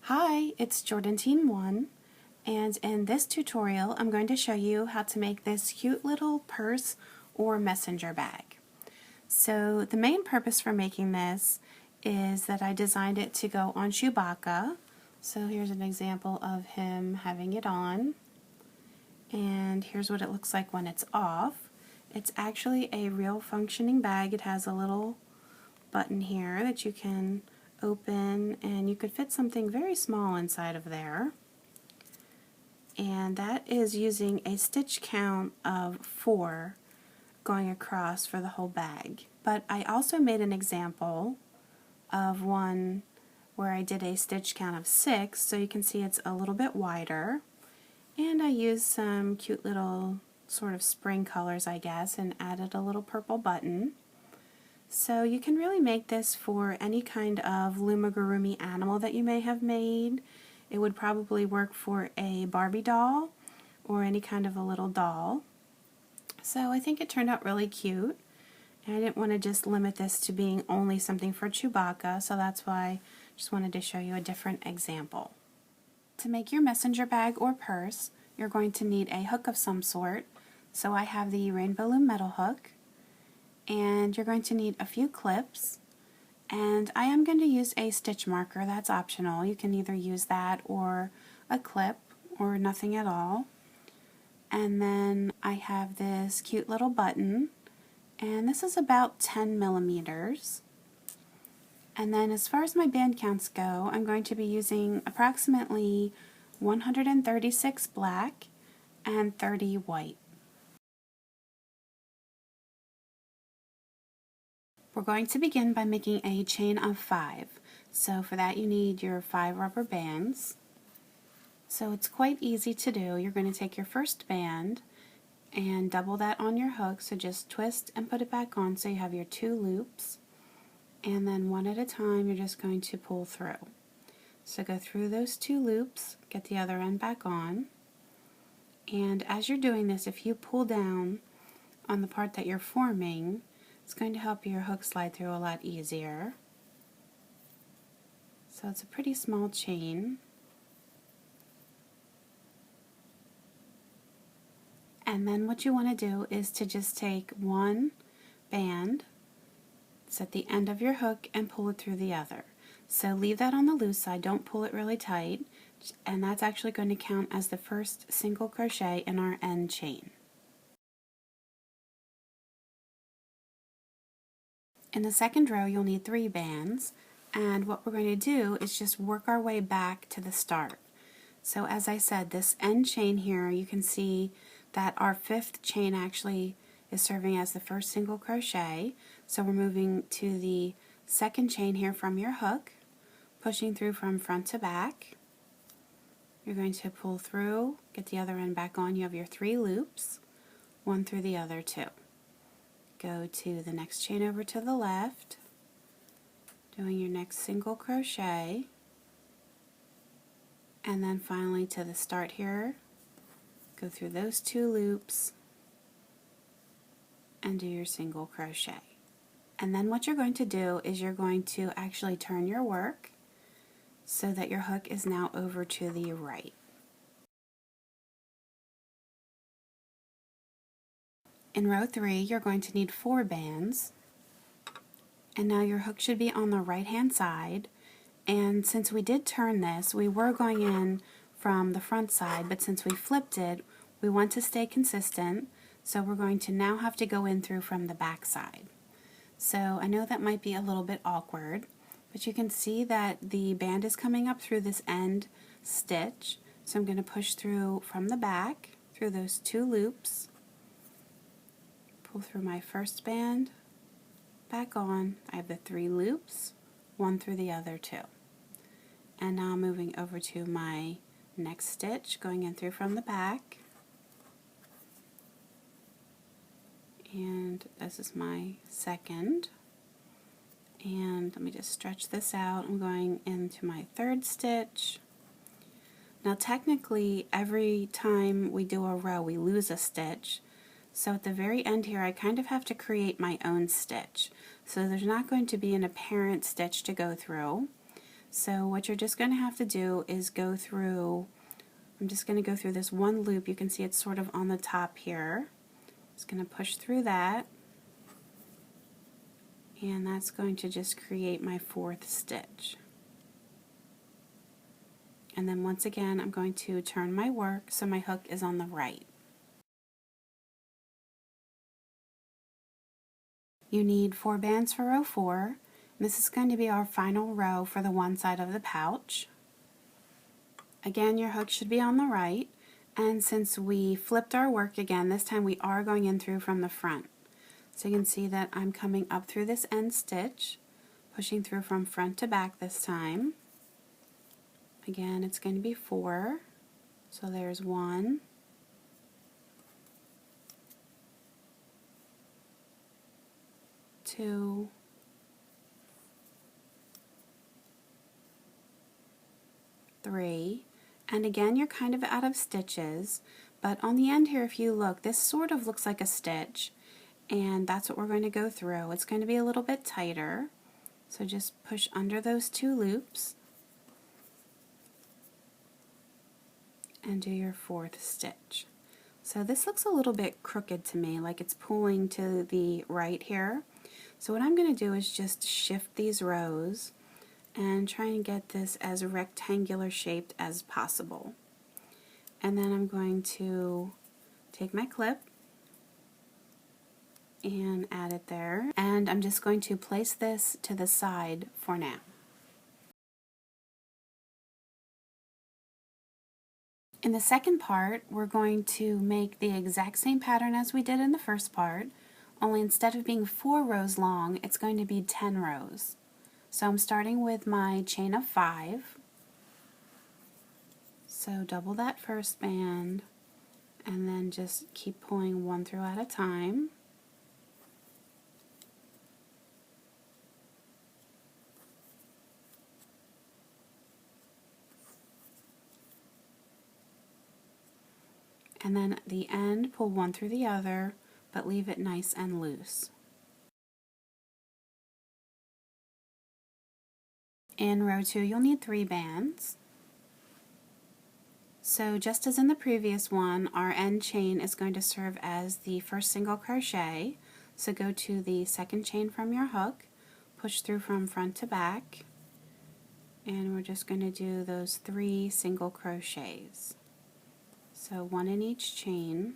Hi, it's Jordan Teen 1, and in this tutorial I'm going to show you how to make this cute little purse or messenger bag. So the main purpose for making this is that I designed it to go on Chewbacca. So here's an example of him having it on, and here's what it looks like when it's off. It's actually a real functioning bag. It has a little button here that you can open, and you could fit something very small inside of there, and that is using a stitch count of 4 going across for the whole bag. But I also made an example of one where I did a stitch count of 6, so you can see it's a little bit wider, and I used some cute little sort of spring colors, I guess, and added a little purple button. So you can really make this for any kind of Loomigurumi animal that you may have made. It would probably work for a Barbie doll or any kind of a little doll. So I think it turned out really cute. And I didn't want to just limit this to being only something for Chewbacca, so that's why I just wanted to show you a different example. To make your messenger bag or purse, you're going to need a hook of some sort. So I have the Rainbow Loom metal hook. And you're going to need a few clips, and I am going to use a stitch marker. That's optional. You can either use that or a clip or nothing at all. And then I have this cute little button, and this is about 10 millimeters. And then as far as my band counts go, I'm going to be using approximately 136 black and 30 white. We're going to begin by making a chain of 5. So for that you need your 5 rubber bands. So it's quite easy to do. You're going to take your first band and double that on your hook, so just twist and put it back on so you have your 2 loops. And then one at a time you're just going to pull through. So go through those 2 loops, get the other end back on. And as you're doing this, if you pull down on the part that you're forming, it's going to help your hook slide through a lot easier. So it's a pretty small chain. And then what you want to do is to just take one band, it's at the end of your hook, and pull it through the other. So leave that on the loose side, don't pull it really tight, and that's actually going to count as the first single crochet in our end chain. In the second row you'll need 3 bands, and what we're going to do is just work our way back to the start. So as I said, this end chain here, you can see that our 5th chain actually is serving as the first single crochet. So we're moving to the second chain here from your hook, pushing through from front to back. You're going to pull through, get the other end back on. You have your 3 loops, one through the other 2. Go to the next chain over to the left, doing your next single crochet, and then finally to the start here, go through those 2 loops and do your single crochet. And then what you're going to do is you're going to actually turn your work so that your hook is now over to the right. In row 3, you're going to need 4 bands, and now your hook should be on the right hand side. And since we did turn this, we were going in from the front side, but since we flipped it, we want to stay consistent, so we're going to now have to go in through from the back side. So I know that might be a little bit awkward, but you can see that the band is coming up through this end stitch, so I'm going to push through from the back, through those 2 loops, pull through my first band, back on. I have the 3 loops, one through the other 2. And now I'm moving over to my next stitch, going in through from the back. And this is my second. And let me just stretch this out. I'm going into my 3rd stitch. Now technically every time we do a row we lose a stitch. So at the very end here I kind of have to create my own stitch. So there's not going to be an apparent stitch to go through. So what you're just going to have to do is go through, I'm just going to go through this one loop. You can see it's sort of on the top here. Just going to push through that, and that's going to just create my 4th stitch. And then once again, I'm going to turn my work so my hook is on the right. You need 4 bands for row 4. This is going to be our final row for the one side of the pouch. Again, your hook should be on the right, and since we flipped our work again, this time we are going in through from the front. So you can see that I'm coming up through this end stitch, pushing through from front to back this time. Again, it's going to be 4. So there's 1, 2, 3, and again you're kind of out of stitches, but on the end here, if you look, this sort of looks like a stitch, and that's what we're going to go through. It's going to be a little bit tighter, so just push under those 2 loops and do your 4th stitch. So this looks a little bit crooked to me, like it's pulling to the right here. So what I'm going to do is just shift these rows and try and get this as rectangular shaped as possible. And then I'm going to take my clip and add it there, and I'm just going to place this to the side for now. In the second part, we're going to make the exact same pattern as we did in the first part, only instead of being 4 rows long, it's going to be 10 rows. So I'm starting with my chain of 5. So double that first band, and then just keep pulling 1 through at a time. And then at the end, pull 1 through the other, but leave it nice and loose. In row 2, you'll need 3 bands. So just as in the previous one, our end chain is going to serve as the first single crochet. So go to the second chain from your hook, push through from front to back, and we're just going to do those 3 single crochets. So 1 in each chain.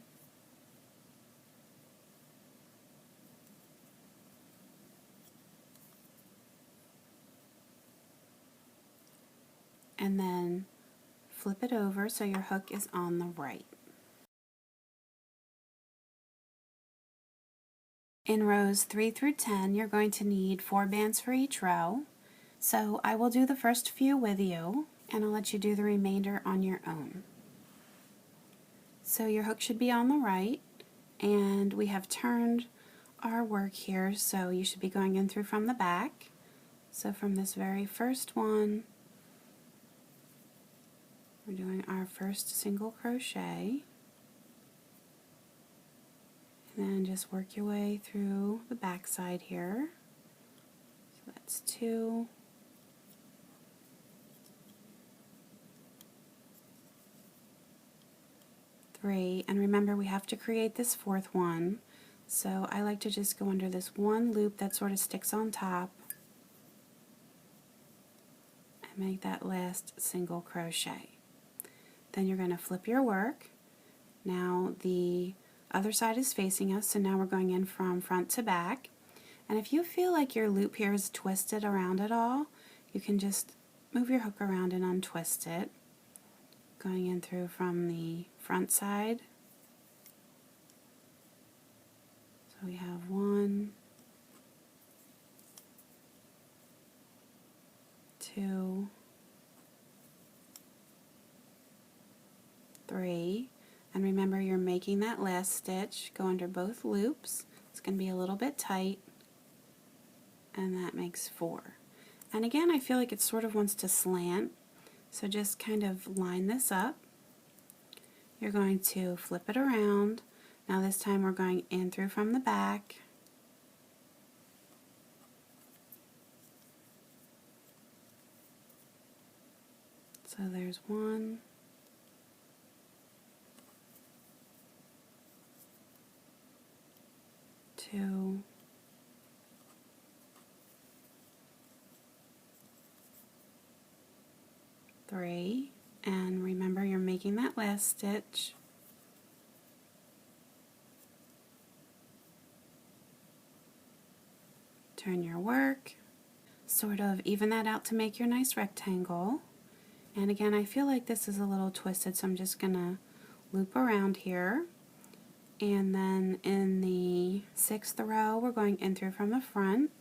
And then flip it over so your hook is on the right. In rows 3 through 10, you're going to need 4 bands for each row. So I will do the first few with you, and I'll let you do the remainder on your own. So your hook should be on the right, and we have turned our work here, so you should be going in through from the back. So from this very first one, we're doing our first single crochet, and then just work your way through the back side here. So that's 2, 3, and remember we have to create this 4th one, so I like to just go under this one loop that sort of sticks on top and make that last single crochet. Then you're going to flip your work. Now the other side is facing us, so now we're going in from front to back, and if you feel like your loop here is twisted around at all, you can just move your hook around and untwist it, going in through from the front side. So we have 1, 2, 3, and remember you're making that last stitch, go under both loops. It's going to be a little bit tight, and that makes 4. And again, I feel like it sort of wants to slant, so just kind of line this up. You're going to flip it around. Now this time we're going in through from the back, So there's 1, 2, 3, and remember you're making that last stitch. Turn your work, sort of even that out to make your nice rectangle. And again, I feel like this is a little twisted, so I'm just gonna loop around here. And then in the 6th row, we're going in through from the front.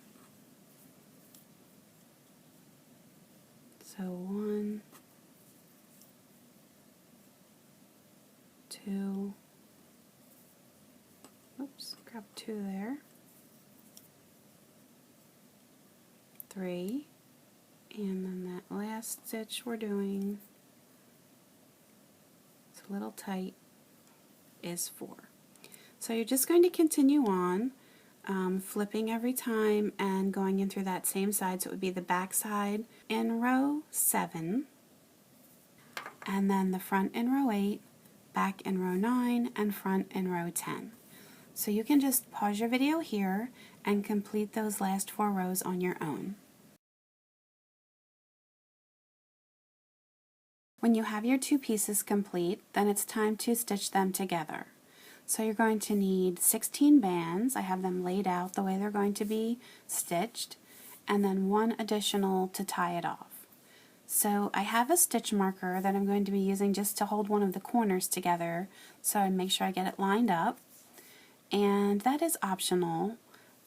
So 1, 2, oops, grab 2 there, 3, and then that last stitch we're doing, it's a little tight, is 4. So you're just going to continue on, flipping every time and going in through that same side, so it would be the back side in row 7, and then the front in row 8, back in row 9, and front in row 10. So you can just pause your video here and complete those last 4 rows on your own. When you have your 2 pieces complete, then it's time to stitch them together. So you're going to need 16 bands. I have them laid out the way they're going to be stitched, and then 1 additional to tie it off. So I have a stitch marker that I'm going to be using just to hold one of the corners together, so I make sure I get it lined up. And that is optional,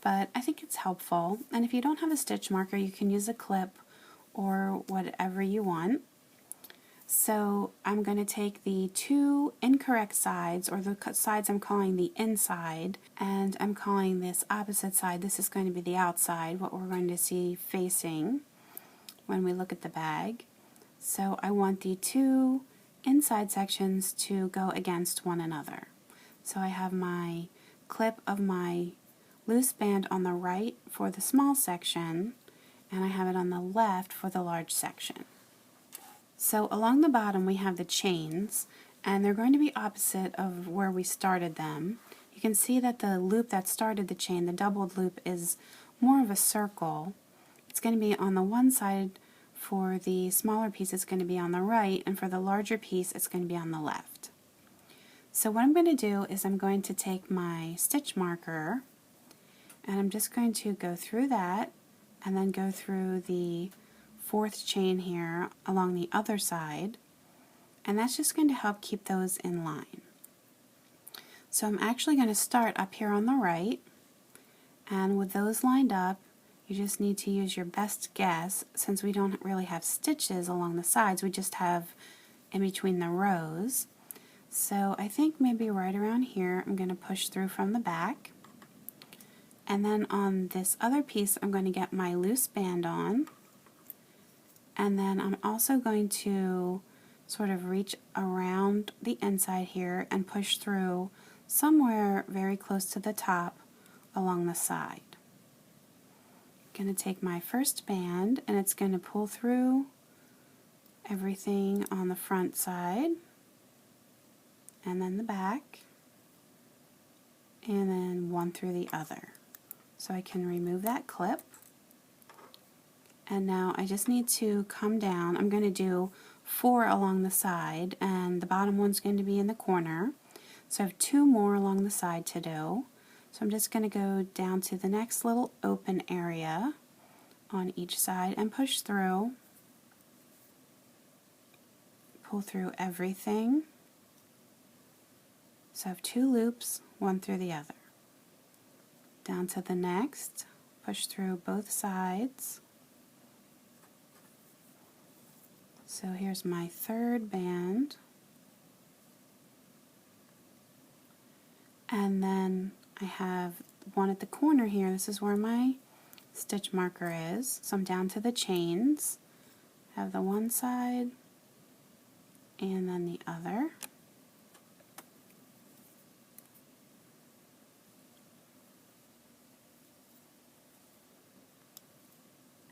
but I think it's helpful. And if you don't have a stitch marker, you can use a clip or whatever you want. So I'm going to take the 2 incorrect sides, or the sides I'm calling the inside, and I'm calling this opposite side, this is going to be the outside, what we're going to see facing when we look at the bag. So I want the 2 inside sections to go against one another. So I have my clip of my loose band on the right for the small section, and I have it on the left for the large section. So along the bottom we have the chains, and they're going to be opposite of where we started them. You can see that the loop that started the chain, the doubled loop, is more of a circle. It's going to be on the one side. For the smaller piece it's going to be on the right, and for the larger piece it's going to be on the left. So what I'm going to do is I'm going to take my stitch marker, and I'm just going to go through that and then go through the 4th chain here along the other side, and that's just going to help keep those in line. So I'm actually going to start up here on the right, and with those lined up, you just need to use your best guess. Since we don't really have stitches along the sides, we just have in between the rows. So I think maybe right around here I'm going to push through from the back, and then on this other piece I'm going to get my loose band on, and then I'm also going to sort of reach around the inside here and push through somewhere very close to the top along the side. I'm going to take my first band, and it's going to pull through everything on the front side, and then the back, and then 1 through the other. So I can remove that clip, and now I just need to come down. I'm going to do 4 along the side, and the bottom one's going to be in the corner. So I have 2 more along the side to do. So I'm just going to go down to the next little open area on each side and push through, pull through everything. So I have 2 loops, 1 through the other. Down to the next, push through both sides. So here's my 3rd band, and then I have one at the corner here. This is where my stitch marker is. So I'm down to the chains. I have the one side and then the other.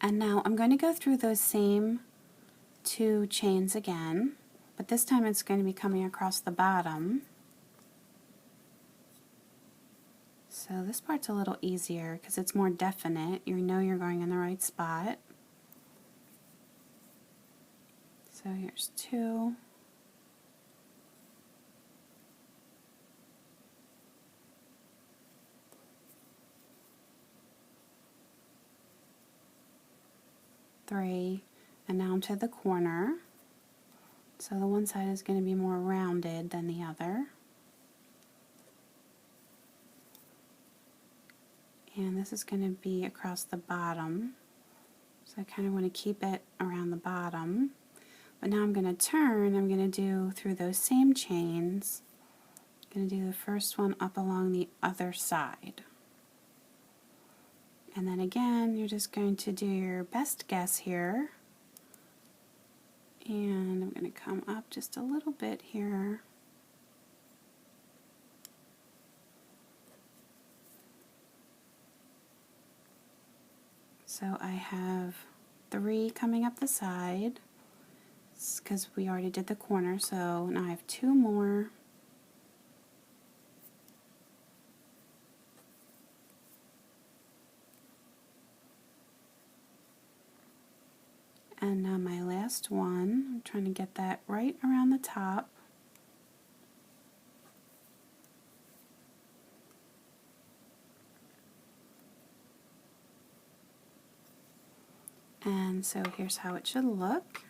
And now I'm going to go through those same 2 chains again, but this time it's going to be coming across the bottom. So this part's a little easier because it's more definite. You know you're going in the right spot. So here's 2. Three, and now to the corner. So the one side is going to be more rounded than the other. And this is going to be across the bottom. So I kind of want to keep it around the bottom. But now I'm going to turn, I'm going to do through those same chains. I'm going to do the first one up along the other side. And then again, you're just going to do your best guess here. And I'm going to come up just a little bit here. So I have 3 coming up the side, because we already did the corner, so now I have 2 more. And now my last one, I'm trying to get that right around the top. And so here's how it should look.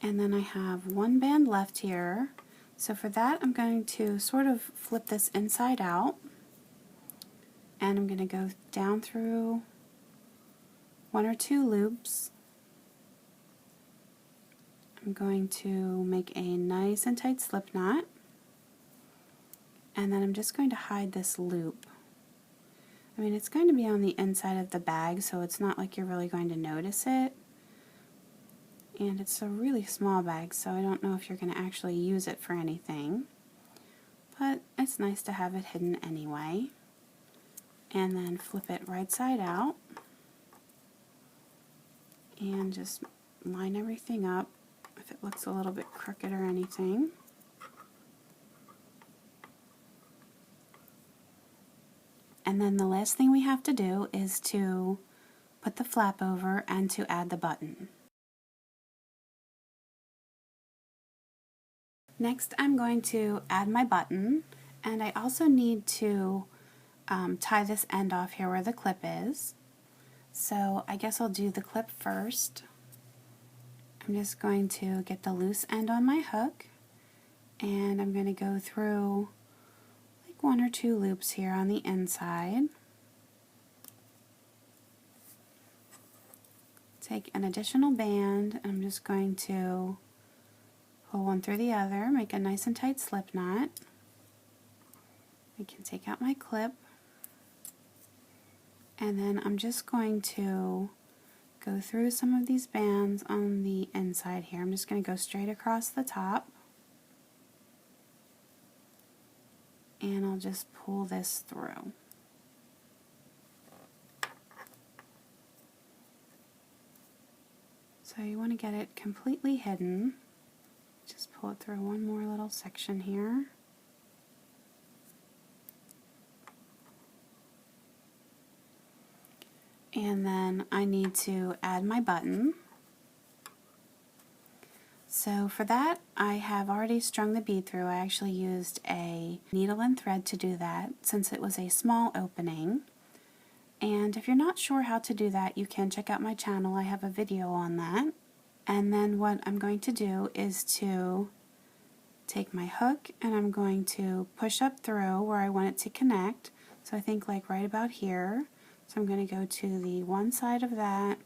And then I have 1 band left here. So for that I'm going to sort of flip this inside out. And I'm going to go down through 1 or 2 loops. I'm going to make a nice and tight slip knot, and then I'm just going to hide this loop. I mean, it's going to be on the inside of the bag, so it's not like you're really going to notice it, and it's a really small bag, so I don't know if you're going to actually use it for anything, but it's nice to have it hidden anyway. And then flip it right side out and just line everything up if it looks a little bit crooked or anything. And then the last thing we have to do is to put the flap over and to add the button. Next I'm going to add my button, and I also need to tie this end off here where the clip is. So I guess I'll do the clip first. I'm just going to get the loose end on my hook, and I'm going to go through like 1 or 2 loops here on the inside. Take an additional band, and I'm just going to pull one through the other, make a nice and tight slip knot. I can take out my clip, and then I'm just going to go through some of these bands on the inside here. I'm just going to go straight across the top, and I'll just pull this through. So you want to get it completely hidden. Just pull it through one more little section here. And then I need to add my button. So for that, I have already strung the bead through. I actually used a needle and thread to do that since it was a small opening. And if you're not sure how to do that, you can check out my channel. I have a video on that. And then what I'm going to do is to take my hook, and I'm going to push up through where I want it to connect. So I think like right about here. So I'm going to go to the one side of that,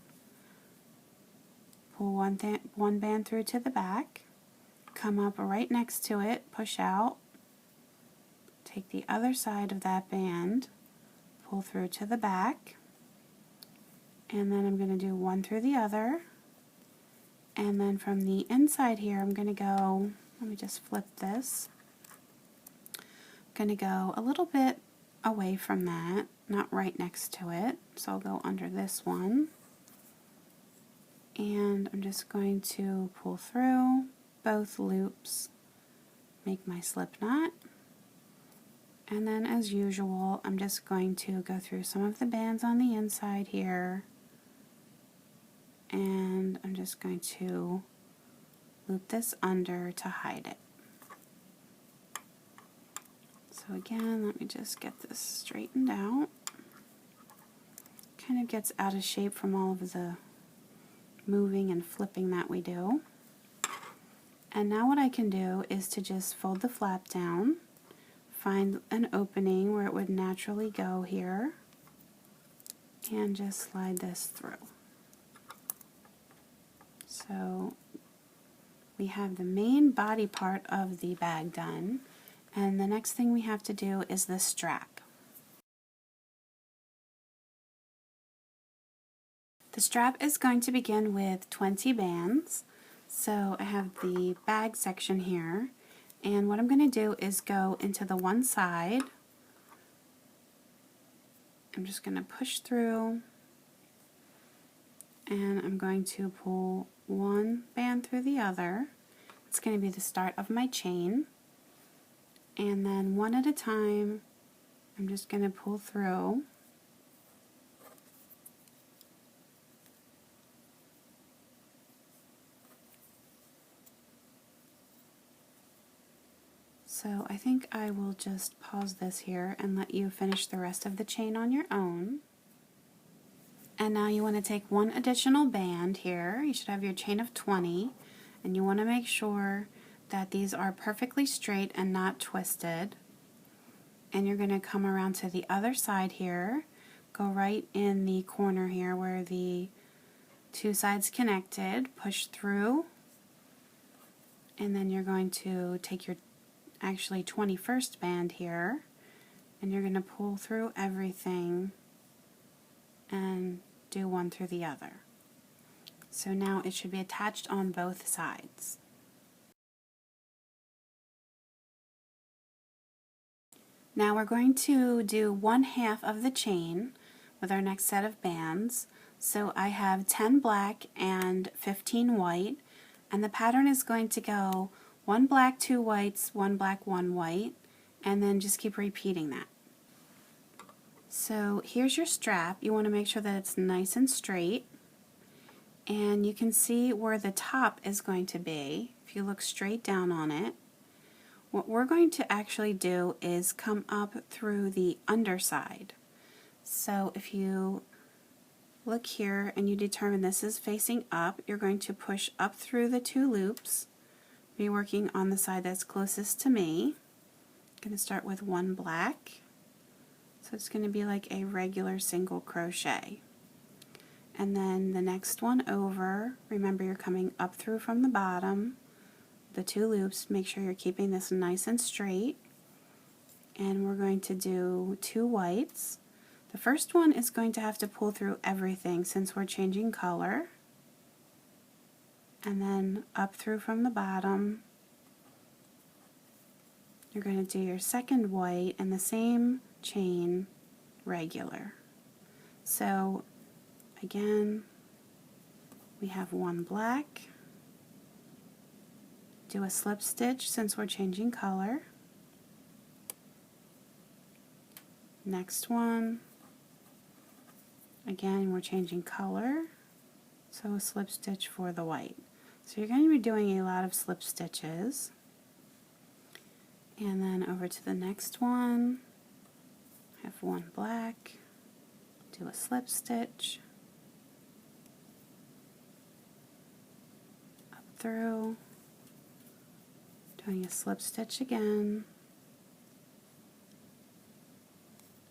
pull one band through to the back, come up right next to it, push out, take the other side of that band, pull through to the back, and then I'm going to do one through the other, and then from the inside here I'm going to go, let me just flip this, I'm going to go a little bit away from that, not right next to it, so I'll go under this one. And I'm just going to pull through both loops, make my slip knot, and then as usual I'm just going to go through some of the bands on the inside here, and I'm just going to loop this under to hide it. So again, let me just get this straightened out. Kind of gets out of shape from all of the moving and flipping that we do. And now what I can do is to just fold the flap down, find an opening where it would naturally go here, and just slide this through. So we have the main body part of the bag done, and the next thing we have to do is the strap. The strap is going to begin with 20 bands. So I have the bag section here, and what I'm going to do is go into the one side. I'm just going to push through, and I'm going to pull one band through the other. It's going to be the start of my chain, and then one at a time I'm just going to pull through. So I think I will just pause this here and let you finish the rest of the chain on your own. And now you want to take one additional band here. You should have your chain of 20, and you want to make sure that these are perfectly straight and not twisted. And you're going to come around to the other side here, go right in the corner here where the two sides connected, push through, and then you're going to take your 21st band here, and you're going to pull through everything and do one through the other. So now it should be attached on both sides. Now we're going to do 1/2 of the chain with our next set of bands. So I have 10 black and 15 white, and the pattern is going to go 1 black, 2 whites, 1 black, 1 white, and then just keep repeating that. So here's your strap. You want to make sure that it's nice and straight, and you can see where the top is going to be if you look straight down on it. What we're going to actually do is come up through the underside. So if you look here and you determine this is facing up, you're going to push up through the 2 loops. Be working on the side that's closest to me. I'm going to start with 1 black. So it's going to be like a regular single crochet. And then the next one over, remember you're coming up through from the bottom, the 2 loops, make sure you're keeping this nice and straight. And we're going to do 2 whites. The first one is going to have to pull through everything since we're changing color. And then up through from the bottom, you're going to do your second white and the same chain regular. So again, we have 1 black, do a slip stitch since we're changing color, next one, again we're changing color, so a slip stitch for the white. So you're going to be doing a lot of slip stitches. And then over to the next one, have 1 black, do a slip stitch, up through, doing a slip stitch again,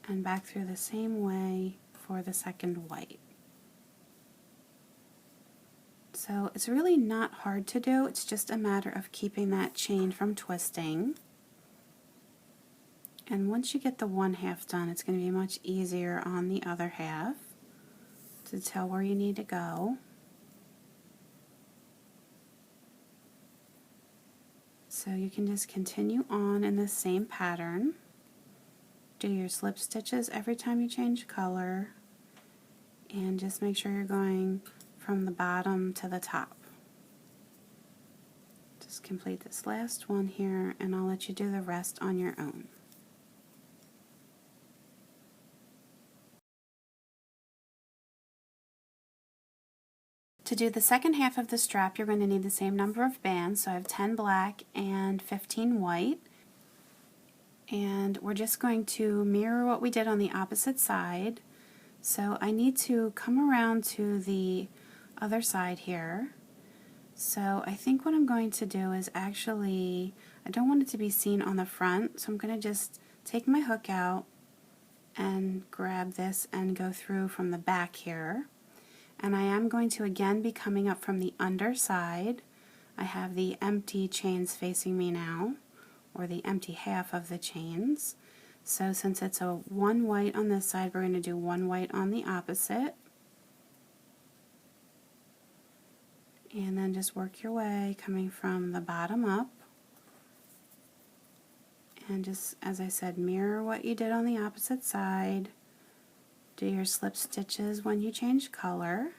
and back through the same way for the second white. So it's really not hard to do, it's just a matter of keeping that chain from twisting. And once you get the 1/2 done, it's going to be much easier on the other half to tell where you need to go. So you can just continue on in the same pattern. Do your slip stitches every time you change color, and just make sure you're going from the bottom to the top. Just complete this last one here, and I'll let you do the rest on your own. To do the second half of the strap, you're going to need the same number of bands, so I have 10 black and 15 white. And we're just going to mirror what we did on the opposite side. So I need to come around to the other side here. So I think what I'm going to do is actually, I don't want it to be seen on the front, so I'm going to just take my hook out and grab this and go through from the back here. And I am going to again be coming up from the underside. I have the empty chains facing me now, or the empty half of the chains. So since it's a one white on this side, we're going to do one white on the opposite. And then just work your way coming from the bottom up. And just, as I said, mirror what you did on the opposite side. Do your slip stitches when you change color.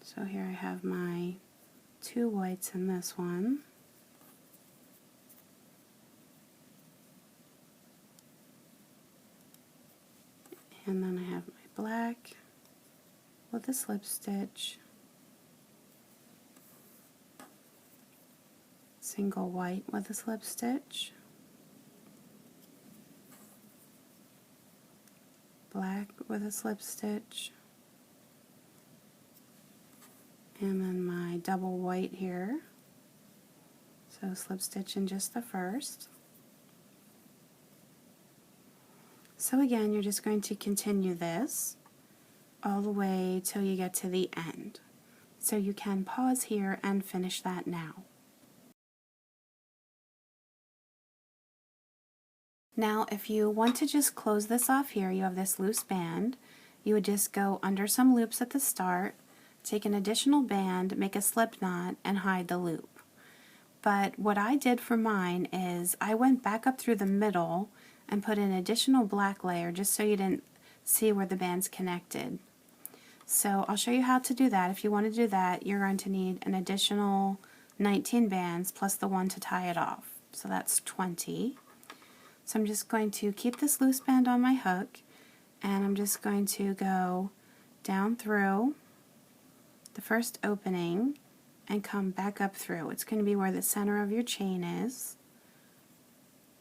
So here I have my 2 whites in this one. And then I have my black with a slip stitch, single white with a slip stitch, black with a slip stitch, and then my double white here, so slip stitch in just the first. So again, you're just going to continue this all the way till you get to the end. So you can pause here and finish that now. Now, if you want to just close this off here, you have this loose band. You would just go under some loops at the start, take an additional band, make a slip knot, and hide the loop. But what I did for mine is I went back up through the middle and put an additional black layer just so you didn't see where the band's connected. So I'll show you how to do that. If you want to do that, you're going to need an additional 19 bands plus the one to tie it off. So that's 20. So I'm just going to keep this loose band on my hook, and I'm just going to go down through the first opening and come back up through. It's going to be where the center of your chain is.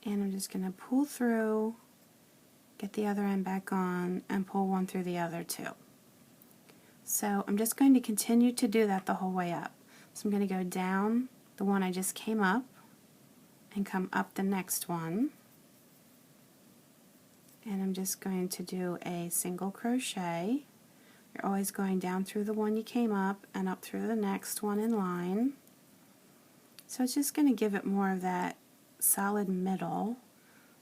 And I'm just going to pull through, get the other end back on, and pull one through the other two. So I'm just going to continue to do that the whole way up. So I'm going to go down the one I just came up and come up the next one. And I'm just going to do a single crochet. You're always going down through the one you came up and up through the next one in line. So it's just going to give it more of that solid middle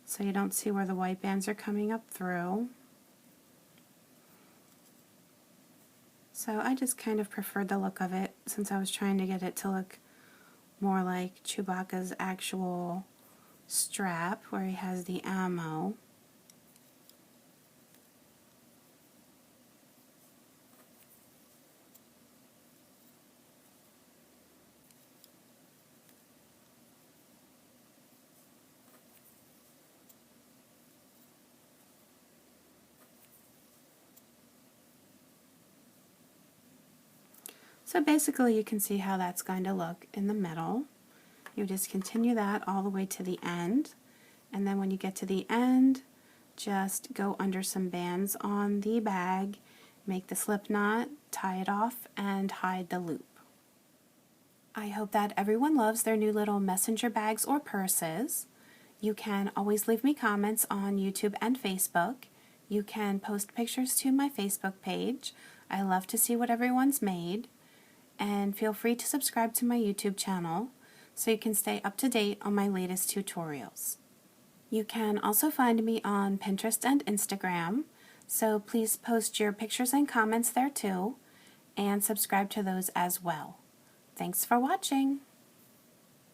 so you don't see where the white bands are coming up through. So I just kind of preferred the look of it since I was trying to get it to look more like Chewbacca's actual strap where he has the ammo. So basically you can see how that's going to look in the middle. You just continue that all the way to the end, and then when you get to the end, just go under some bands on the bag, make the slip knot, tie it off, and hide the loop. I hope that everyone loves their new little messenger bags or purses. You can always leave me comments on YouTube and Facebook. You can post pictures to my Facebook page. I love to see what everyone's made. And feel free to subscribe to my YouTube channel so you can stay up to date on my latest tutorials. You can also find me on Pinterest and Instagram, so please post your pictures and comments there too, and subscribe to those as well. Thanks for watching!